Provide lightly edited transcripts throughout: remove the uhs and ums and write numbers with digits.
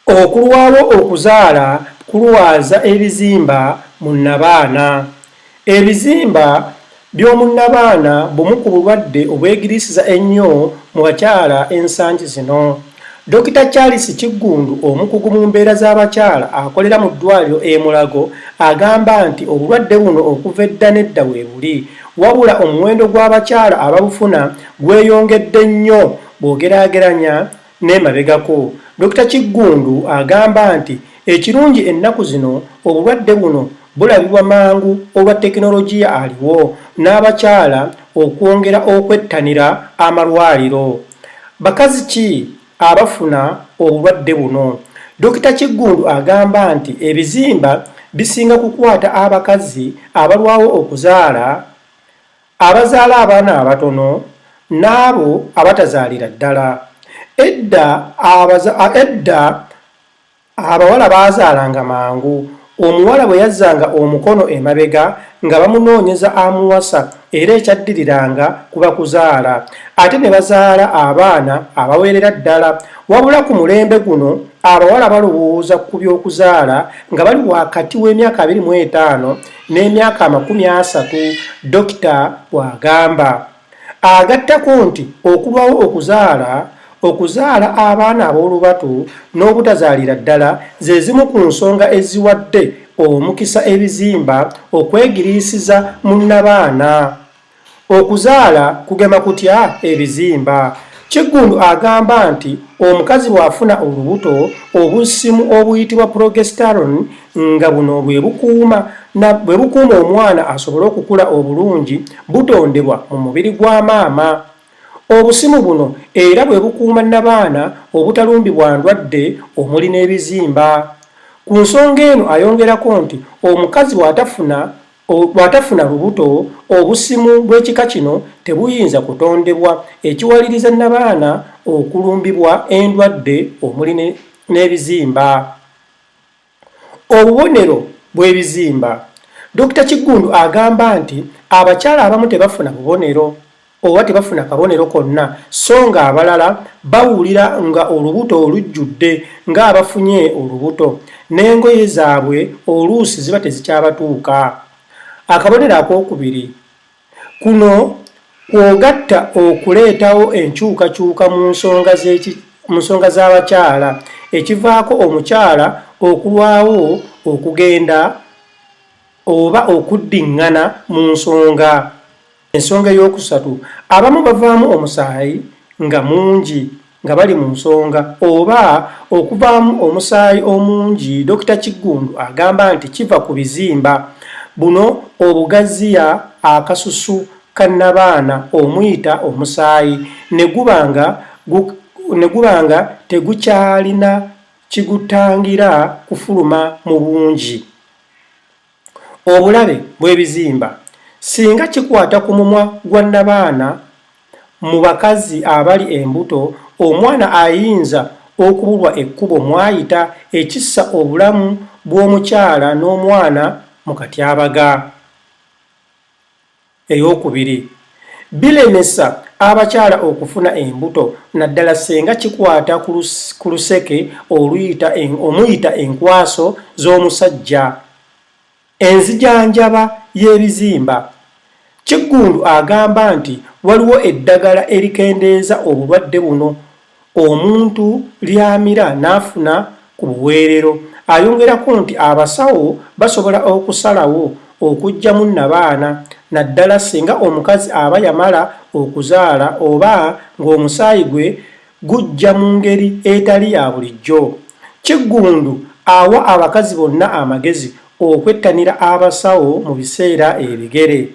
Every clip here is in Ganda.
Okulwawo okuzaala kulwaza ebizimba mu nnabaana. Ebizimba by'omu nnabaana bumu ku bulwadde obwegirisiza ennyo mu bakyala ensangi zino. Dr. Charles Kiggundu, omukugu mu mbeera z'abakyala akolera mu ddwaliro e Mulago, agamba nti obulwadde buno okuva edda n'edda we buli, wabula omuwendo gw'abakyala ababufuna gweyongedde nnyo bw'ogeraageranya n'emabegako. Dr. Kiggundu agamba nti ekirungi ennaku zino obulwadde buno bulabibwa mangu olwa tekinologiya aliwo n'abakyala okwongera okwettanira amalwaliro. Bakazi ki abafuna obulwadde buno? Dr. Kiggundu agamba nti ebizimba bisinga kukwata abakazi abalwawo okuzaala, abazaala abaana abatono n'abo abatazaalira ddala. Edda abawala baazaalanga mangu. Omuwala bwe yazzanga omukono emabega nga bamunoonyeza amuwasa era ekyaddiriranga kuba kuzaala, ate ne bazaala abaana abawerera ddala. Wabula ku mulembe guno abawala balowooza ku by'okuzaala nga bali wakati w'emyaka 25 n'emyaka 30, Dokita bw'agamba. Agattako nti okulwawo okuzaala abaana ab'olubatu n'obutazaalira ddala ze zimu ku nsonga eziwadde omukisa ebizimba okwegiriisiza mu nnabaana. Okuzaala kugema kutya ebizimba? Kiggundu agamba nti omukazi bw'afuna olubuto obusimu obuyitibwa progesterone nga buno bwe bukuuma omwana asobole okukula obulungi, butondebwa mu mubiri gwa maama. Obusimu buno era bwe bukuuma nnabaana obutalumbibwa ndwadde omuli n'ebizimba. Ku nsonga eno ayongerako nti omukazi bw'atafuna lubuto, obusimu bw'ekika kino tebuyinza kutondebwa, ekiwaliriza nnabaana okulumbibwa endwadde omuli n'ebizimba. Obubonero bw'ebizimba. Dr. Kiggundu agamba nti abakyala abamu tebafuna bubonero oba tebafuna kabonero konna, so nga abalala bawulira nga olubuto olujjudde ng'abafunye olubuto, n'engoye zaabwe oluusi ziba tezikyabatuuka. Akabonero akokubiri, kuno kwogatta okuleetawo enkyukakyuka mu nsonga z'abakyala, ekivaako omukyala okulwawo okugenda oba okuddiŋŋana mu nsonga. Ensonga ey'okusatu, abamu bavaamu omusaayi nga mungi nga bali mu nsonga oba okuvaamu omusaayi omungi. Dr. Kiggundu agamba nti kiva ku bizimba buno obugaziya akasusu ka nnabaana omuyita omusaayi ne guba nga tegukyalina kigutangira kufuluma mu bungi. Obulabe bw'ebizimba. Singa kikwata ku mumwa gwa nnabaana mu bakazi abali embuto, omwana ayinza okubulwa ekkubo mwayita, ekissa obulamu bw'omukyala n'omwana mu katyabaga. Eyokubiri, bilemesa abakyala okufuna embuto naddala singa kikwata ku luseke omuyita enkwaso z'omusajja. Enzijanjaba y'ebizimba. Kiggundu agamba nti waliwo eddagala erikendeeza obulwadde buno omuntu lyamira n'afuna ku buweerero. Ayongerako nti abasawo basobola okusalawo okuggyamu nnabaana naddala singa omukazi aba yamala okuzaala oba ng'omusaayi gwe gujja mu ngeri etali ya bulijjo. Kiggundu awa abakazi bonna amagezi okwettanira abasawo mu biseera ebigere,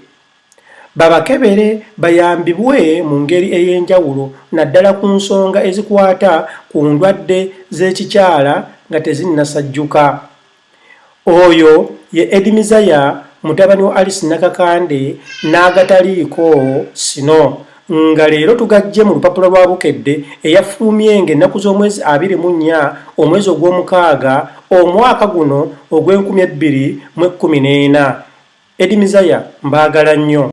babakebere bayambibwe mu ngeri ey'enjawulo naddala ku nsonga ezikwata ku ndwadde z'ekikyala nga tezinnasajjuka. Oyo ye Edimizaya mutabani wa Alice Nakakande n'agataliiko sino, nga leero tugajje mu lupapula lwa Bukedde eyafulumye ng'ennaku z'omwezi 24 omwezi ogw'omukaaga omwaka guno ogw'2014. Edimizaya mbaagala nnyo.